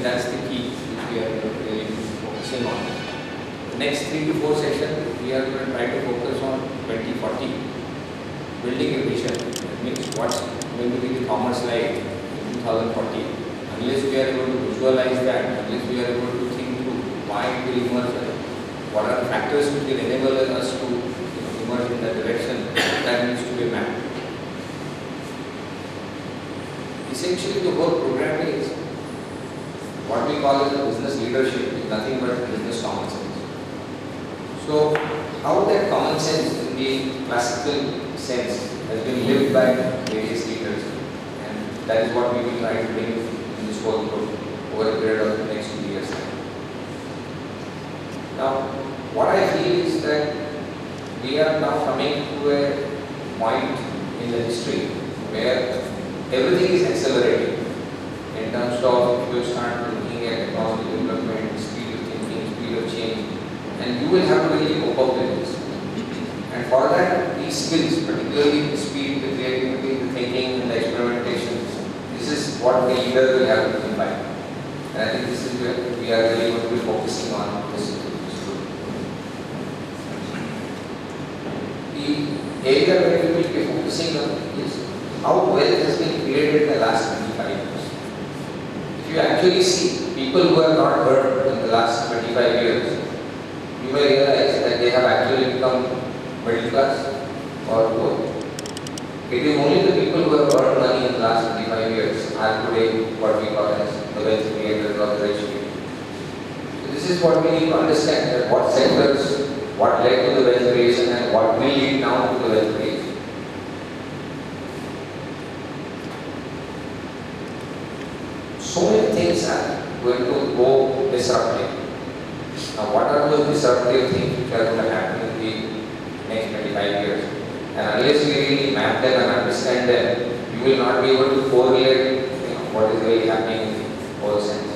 that's the key which we are really focusing on. The next 3 to 4 sessions, we are going to try to focus on 2040, building a vision. That means what's going to be the commerce like in 2040. Unless we are able to visualize that, unless we are able to think through why it will emerge, what are the factors which will enable us to emerge in that direction, that needs to be mapped. Essentially, the whole program is what we call as business leadership, is nothing but business common sense. So, how that common sense in the classical sense has been lived by various leaders, and that is what we will try to bring in this whole group over a period of the next 2 years. Now, what I feel is that we are now coming to a point in the history where everything is accelerating in terms of you start looking at technology development, speed of thinking, speed of change, and you will have to really cope up with this. And for that, these skills, particularly the speed, the creativity, the thinking, and the experimentation, this is what the leader will have to combine. And I think this is where we are really going to be focusing on this group. The area where we will be focusing on is how wealth has been created in the last 25 years. If you actually see people who have not earned in the last 25 years, you may realize that they have actually become middle class or poor. It is only the people who have earned money in the last 25 years are today what we call as the wealth creators or the rich people. So this is what we need to understand, that what sectors, what led to the wealth creation and what will lead now to the wealth creation. So many things are going to go disruptive. Now, what are those disruptive things which are going to happen in the next 25 years? And unless we really map them and understand them, you will not be able to correlate what is really happening in the whole sense.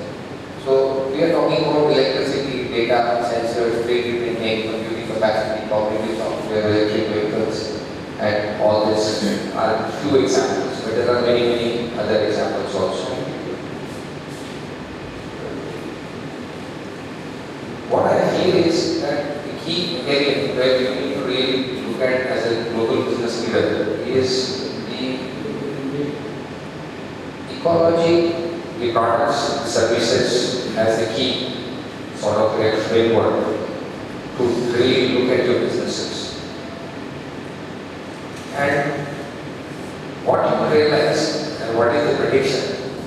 So, we are talking about electricity, data, sensors, 3D printing, computing capacity, cognitive software, electric vehicles, and all this are few examples, but there are many, many other examples also. What I feel is that the key area where we need to really look at as a global business leader is the ecology, the products, the services as the key sort of a framework to really look at your businesses. And what you will realize and what is the prediction,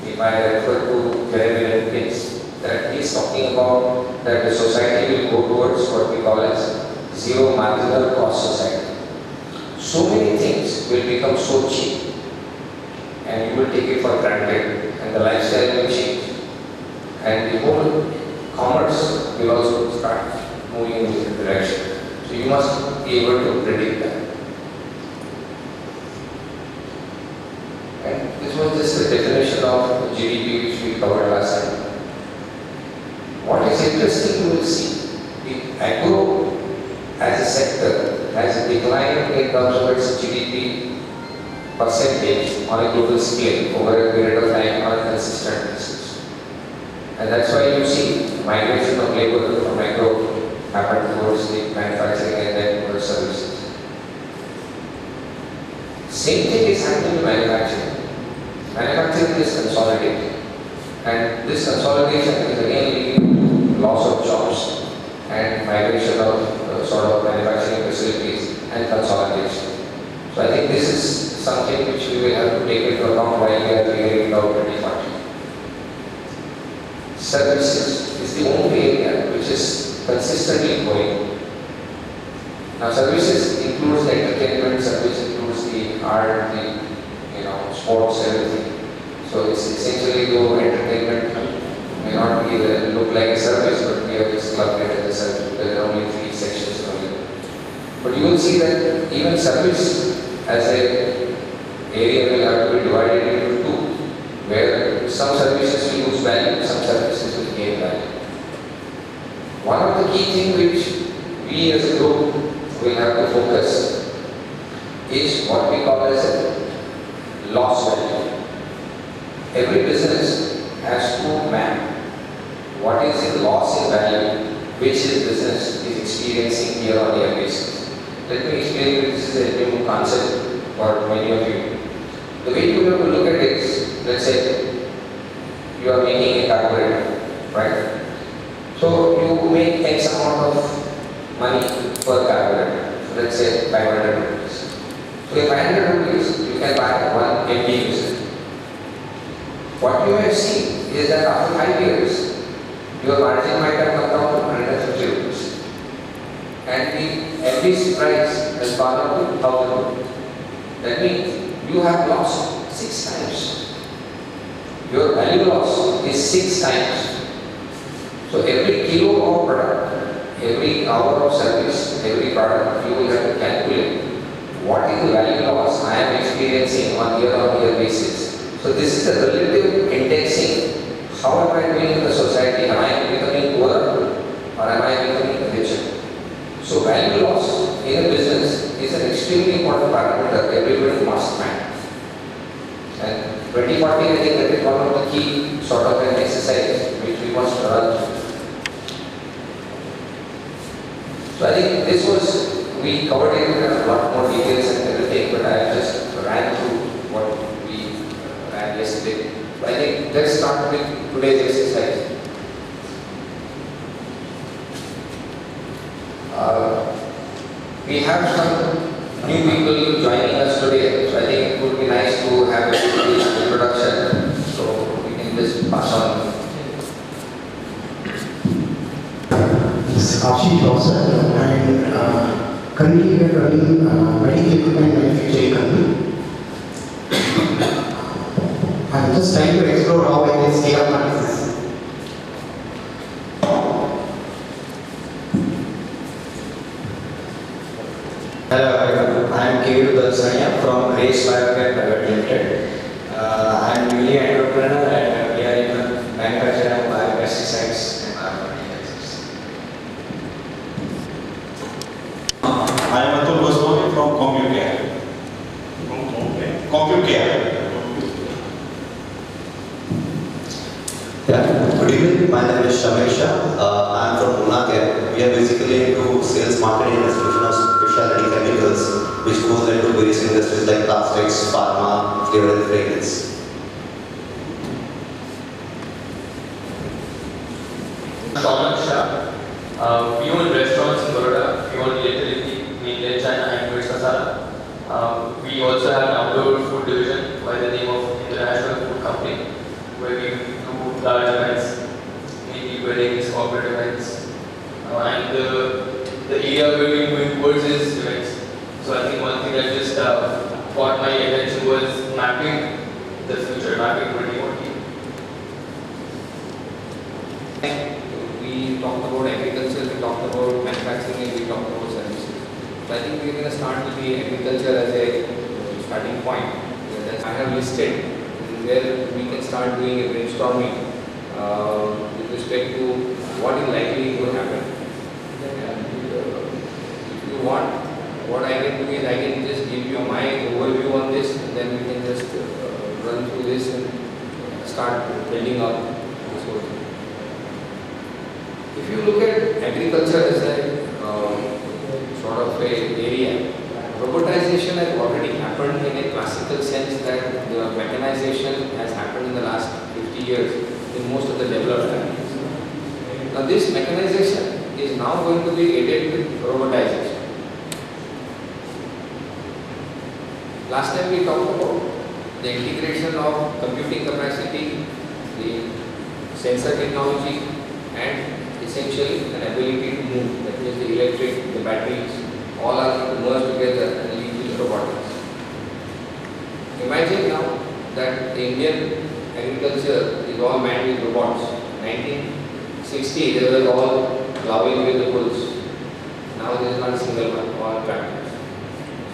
if I refer to Jeremy Lincoln's, that he is talking about that the society will go towards what we call as zero marginal cost society. So many things will become so cheap and you will take it for granted and the lifestyle will change and the whole commerce will also start moving in this direction. So you must be able to predict that. And this was just the definition of GDP which we covered last time. What is interesting, you will see the agro as a sector has declined in terms of its GDP percentage on a global scale over a period of time on a consistent basis. And that's why you see migration of labor from agro happen towards the manufacturing and then towards services. Same thing is happening in manufacturing. Manufacturing is consolidating. And this consolidation is again leading to loss of jobs and migration of sort of manufacturing facilities and consolidation. So I think this is something which we will have to take into account while we are figuring out 2040. Services is the only area which is consistently growing. Now services includes the entertainment, service includes the art, the sports, everything. So it's essentially though entertainment may not be look like a service, but we have just clubbed it as a service because there are only 3 sections available. But you will see that even service as a area will have to be divided into 2, where some services will lose value, some services will gain value. One of the key things which we as a group will have to focus is what we call as a loss value. Every business has to map what is the loss in value which his business is experiencing year on year basis. Let me explain you, this is a new concept for many of you. The way you have to look at it is, let's say you are making a carburetor, right? So you make X amount of money per carburetor, so let's say 500 rupees. So in 500 rupees, you can buy one MD user. What you have seen is that after 5 years, your margin might have come down to 150 rupees. And the MD's price has gone up to 1000 rupees. That means you have lost 6 times. Your value loss is 6 times. So every kilo of product, every hour of service, every product, you will have to calculate what is the value loss I am experiencing on year basis. So this is a relative indexing. How am I doing in the society? Am I becoming poorer or am I becoming richer? So value loss in a business is an extremely important parameter everybody must manage. And 2040, I think that is one of the key sort of an exercise which we must run. So I think this was, we covered it in a lot more details and everything, but I just ran through what we ran yesterday. So I think let's start with today's exercise. We have some new people joining us today, so I think it would be nice to have a brief introduction, so we can just pass on. Ashish Dawson, and currently we are running medical equipment manufacturing company. I'm just trying to explore how I can scale up my business. Hello everyone, I am K. Dalsania from Race Biocare Private Limited. I am newly entrepreneur and we are in the manufacture of biopesticides and biofertilizers. I am Atul Goswami from CompuCare. CompuCare. Yeah, good evening. My name is Shamesha. I am from Pune. We are basically into sales, marketing, and distribution of specialty chemicals, which goes into various industries like plastics, pharma, flavor and fragrance. We own restaurants in Baroda, we own literally mainland China and West Masala. We also have an outdoor food division by the name of International Food Company, where we do large events, mainly weddings, corporate events, and the area where we're going towards is events. So I think one thing that just caught my attention was mapping the future, mapping 2040. We talked about agriculture, we talked about manufacturing, and we talked about services. So I think we're going to start with the agriculture as a starting point. That I have listed, where we can start doing a brainstorming with respect to what is likely to happen. And if you want, what I can do is I can just give you my overview on this, and then we can just run through this and start building up this whole thing. If you look at agriculture as a sort of a area, robotization has already happened in a classical sense, that the mechanization has happened in the last 50 years in most of the developed countries. Now this mechanization is now going to be aided with robotization. Last time we talked about the integration of computing capacity, the sensor technology, and essentially an ability to move, that means the electric, the batteries, all are going to merge together and lead to robotics. Imagine now that the Indian agriculture is all manned with robots. 1960 they were all plowing with the bulls. Now there is not a single one, all tractors.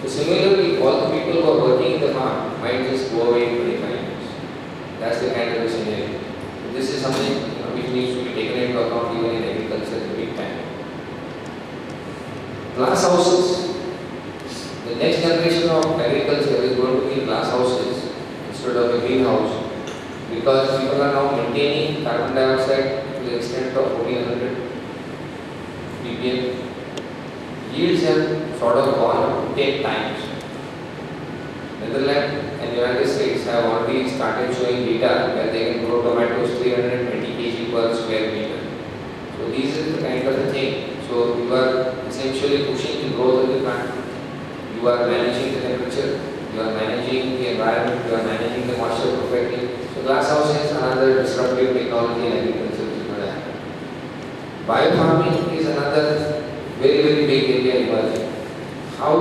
So similarly, all the people who are working in the farm might just go away in 25 years. That's the kind of a scenario. This is something which needs to be taken into account even in agriculture big time. Glass houses. The next generation of agriculture is going to be glass houses instead of a greenhouse, because people are now maintaining carbon dioxide to the extent investment of 1400 ppm. Yields have sort of gone up 10 times. Netherlands and United States have already started showing data where they can grow tomatoes 320 kg per square meter. So these are the kind of the thing. So you are essentially pushing the growth of the plant. You are managing the temperature, you are managing the environment, you are managing the moisture perfectly. So glass house is another disruptive technology in agriculture which is going to happen. Biofarming is another very big area emerging. How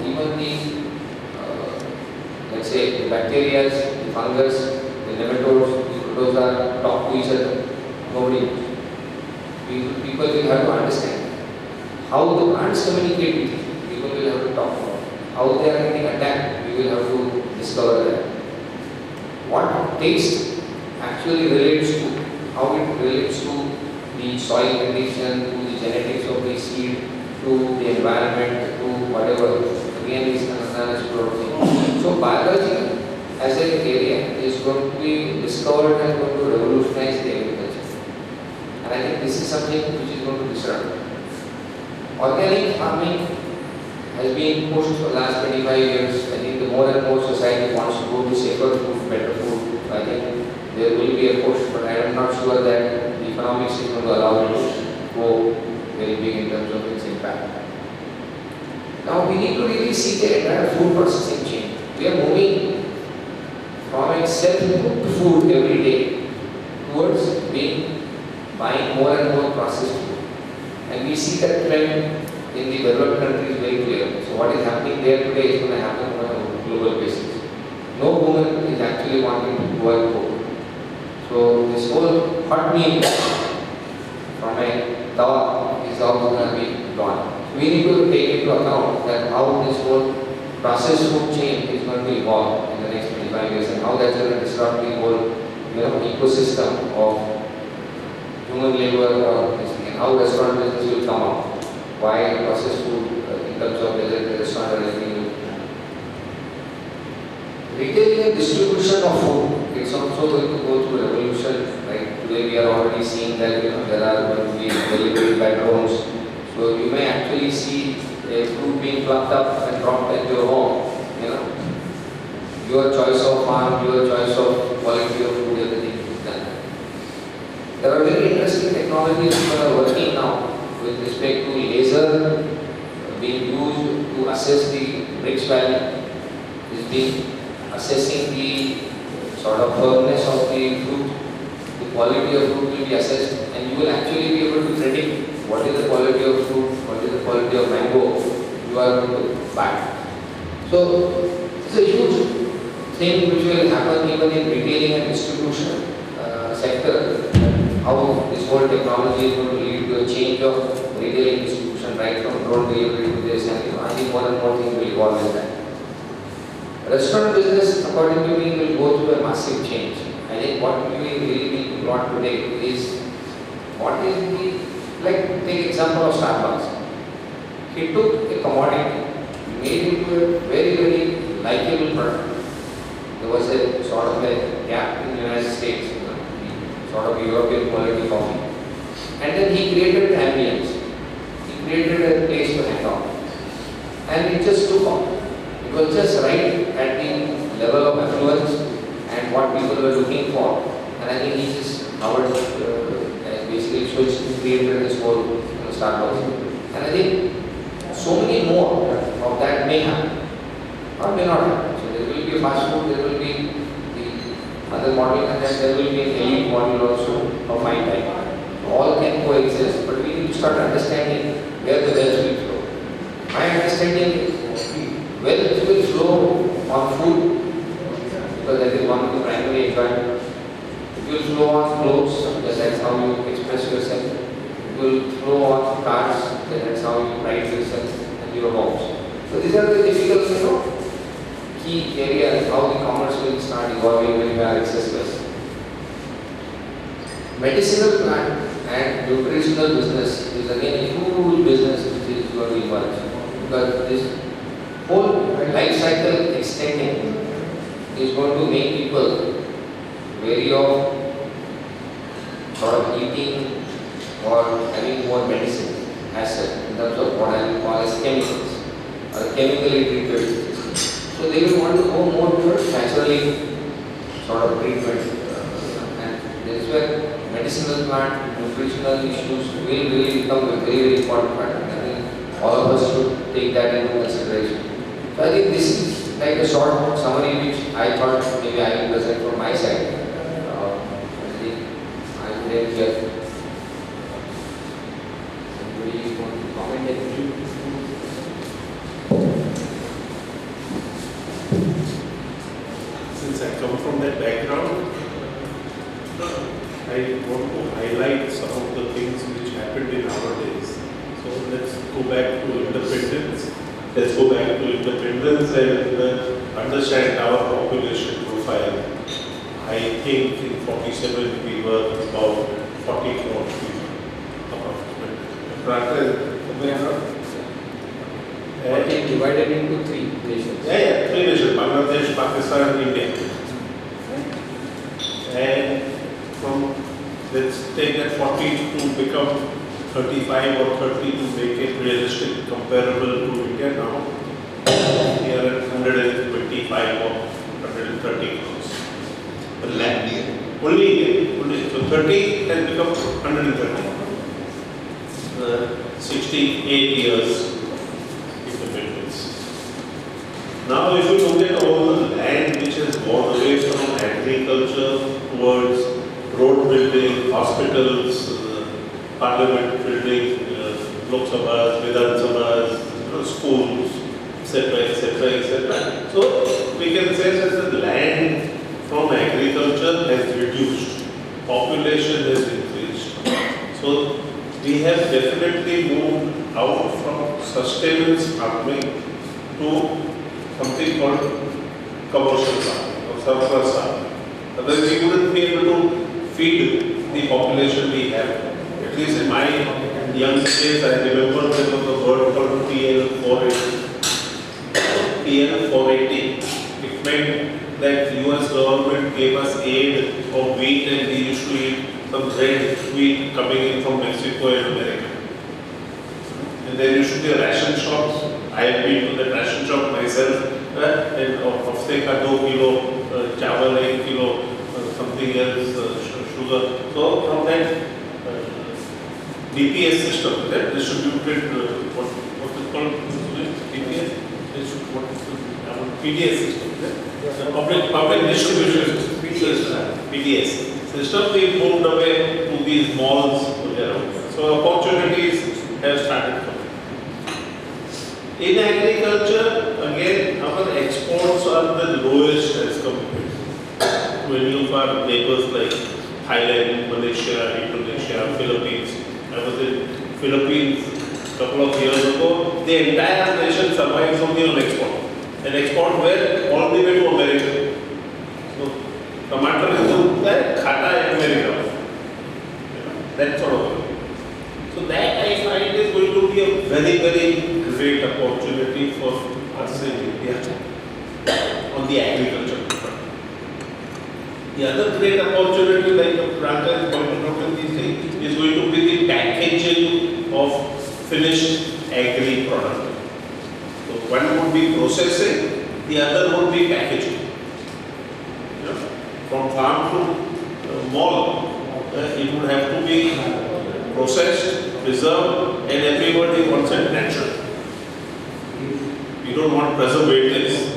even the let's say the bacteria, the fungus, the nematodes, the protozoa talk to each other. Nobody knows. People will have to understand how the plants communicate with each other. People will have to talk about how they are getting attacked. We will have to discover that. What taste actually relates to, how it relates to the soil condition, to the genetics of the seed, to the environment, to whatever. Again, is another explored thing. So biology as an area is going to be discovered and going to revolutionize the agriculture. And I think this is something which is going to disrupt. Organic farming has been pushed for the last 25 years. I think the more and more society wants to go to safer food, better food. I think there will be a push, but I am not sure that the economics is going to allow it to go very big in terms of its impact. Now we need to really see the entire food processing chain. We are moving from a self-cooked food every day towards buying more and more processed food. And we see that trend in the developed countries very clearly. So what is happening there today is going to happen on a global basis. No woman is actually wanting to go and cook. So this whole hot meal from a tawa is also going to be gone. We need to take into account that how this whole processed food chain is going to evolve in the next 25 years and how that's going to disrupt the whole ecosystem of human labor or this thing, and how restaurant business will come out. Why processed food in terms of whether the restaurant or anything will retailing and distribution of food, it's also going to go through a revolution. Right? Today we are already seeing that there are going to be delivery by drones. So you may actually see a fruit being plucked up and dropped at your home. Your choice of farm, your choice of quality of food, everything is done. There are very interesting technologies that are working now with respect to laser being used to assess the bricks value, is being assessing the sort of firmness of the fruit, the quality of fruit will be assessed, and you will actually be able to predict what is the quality of fruit, what is the quality of mango you are going to buy. So it's a huge thing which will happen even in retailing and distribution sector. How this whole technology is going to lead to a change of retailing distribution, right from drone delivery to this, and I think more and more things will evolve in that. Restaurant business, according to me, will go through a massive change. I think what we really need to plot today is what is the, like take example of Starbucks. He took a commodity, made it into a very likable product. There was a sort of a gap in the United States, sort of European quality coffee. And then he created ambience. He created a place to hang out. And it just took off. It was just right at the level of affluence and what people were looking for. And I think he just covered, basically switched, created this whole Starbucks. And I think so many more of that may happen or may not happen. So there will be fast food, there will be the other model, and then there will be an elite model also of fine dining. All can coexist, but we need to start understanding where the wealth will flow. My understanding is wealth will flow on food because that is one of the primary enjoyment. It will flow on clothes because that's how you express yourself. It will flow on cars because that's how you pride yourself and your homes. So these are the difficult, key areas how the commerce will start evolving when we are accessless. Medicinal plant and nutritional business is again a huge business which is going to emerge because this whole life cycle extending is going to make people wary of sort of eating or having more medicines as such in terms of what I will call as chemicals or chemically treated systems. So they will want to go more towards naturally sort of treatment, and this is where medicinal plant, nutritional issues will really become a very, very important part. And I think all of us should take that into consideration. So I think this is like a short summary which I thought maybe I will present from my side. I think I would end here. Somebody want to comment anything? Since I come from that background, I want to highlight some of the things which happened in our days. So let's go back to independence. Let's go back to independence and understand our population profile. I think in 47 we were about 40 crore people. It divided into three nations. Yeah, three nations: Bangladesh, Pakistan, and India. And from, let's take that 40 to become 35 or 30 to make it realistic, comparable to India now. We are at 125 or 130 crores. But only India. So 30 has become 130. 68 years independence. Now if you look at all the land which has gone away from agriculture towards road building, hospitals, parliament building, Lok Sabhas, Vidhan Sabhas, schools, etc., etc., etc. So we can say that the land from agriculture has reduced, population has increased. So we have definitely moved out from sustenance farming to something called commercial farming or surplus farming. Otherwise we wouldn't be able to feed the population we have. At least in my young days, I remember there was a word called PL480. PL480. It meant that US government gave us aid of wheat and we used to eat some red wheat coming in from Mexico and America. And there used to be a ration shop. I have been to the ration shop myself. And of say 2 kilo chawal, 1 kilo something else, sugar. So from that DPS system, that distributed, what is called DPS? What is the PDS system? The public distribution system, PDS system. We moved away to these malls. So opportunities have started coming. In agriculture, again, our exports are the lowest as compared to any of our neighbors like Thailand, Malaysia, Indonesia, Philippines. I was in Philippines a couple of years ago. The entire nation survives only on export. And export where? All the way to America. So, tomato is there, khata in America. That sort of thing. So that I find is going to be a very, very great opportunity for us in India on the agriculture front. The other great opportunity, like Pranta is pointing out in these things, is going to be the packaging of finished agri product. So one would be processing, the other would be packaging. From farm to mall, it would have to be processed, preserved, and everybody wants it natural. We don't want preservatives.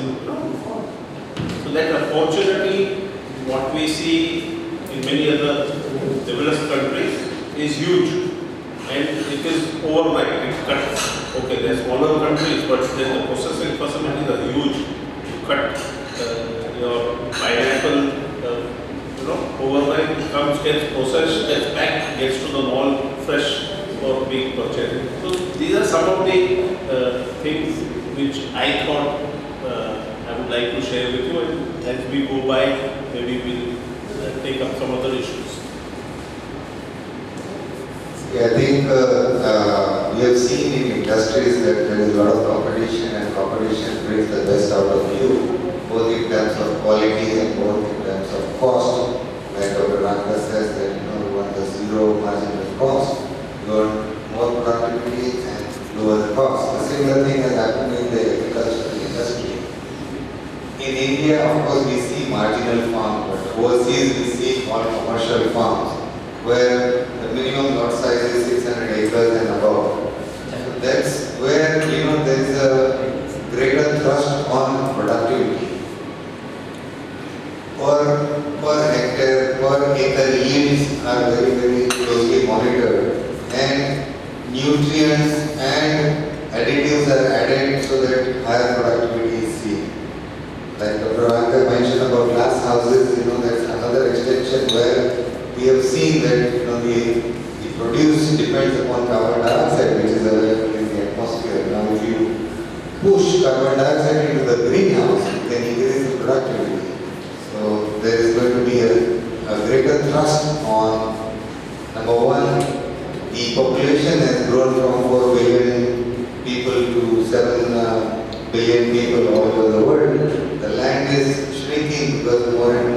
So that opportunity, what we see in many other developed countries, is huge. And it is overnight, it cuts. Okay, there are smaller countries, but then the processing facilities are huge. You cut your pineapple, overnight, it comes, gets processed, gets packed, gets to the mall fresh for being purchased. So these are some of the things which I thought I would like to share with you, and as we go by, maybe we'll take up some other issues. Yeah, I think we have seen in industries that there is a lot of competition, and competition brings the best out of you, both in terms of quality and both in terms of cost. Like Dr. Ranga says that we want the zero marginal cost. in India, of course, we see marginal farms, but overseas we see all commercial farms where the minimum lot size is 600 acres and above. So that's where there is a greater thrust on productivity. Per hectare, per acre yields are very, very closely monitored, and nutrients and additives are added so that higher productivity is seen. Like Dr. Anka mentioned about glass houses, that's another extension where we have seen that the produce depends upon carbon dioxide which is available in the atmosphere. Now if you push carbon dioxide into the greenhouse, you can increase the productivity. So there is going to be a greater thrust on, number one, the population has grown from 4 billion people to 7 billion people all over the world. The land is shrinking because more and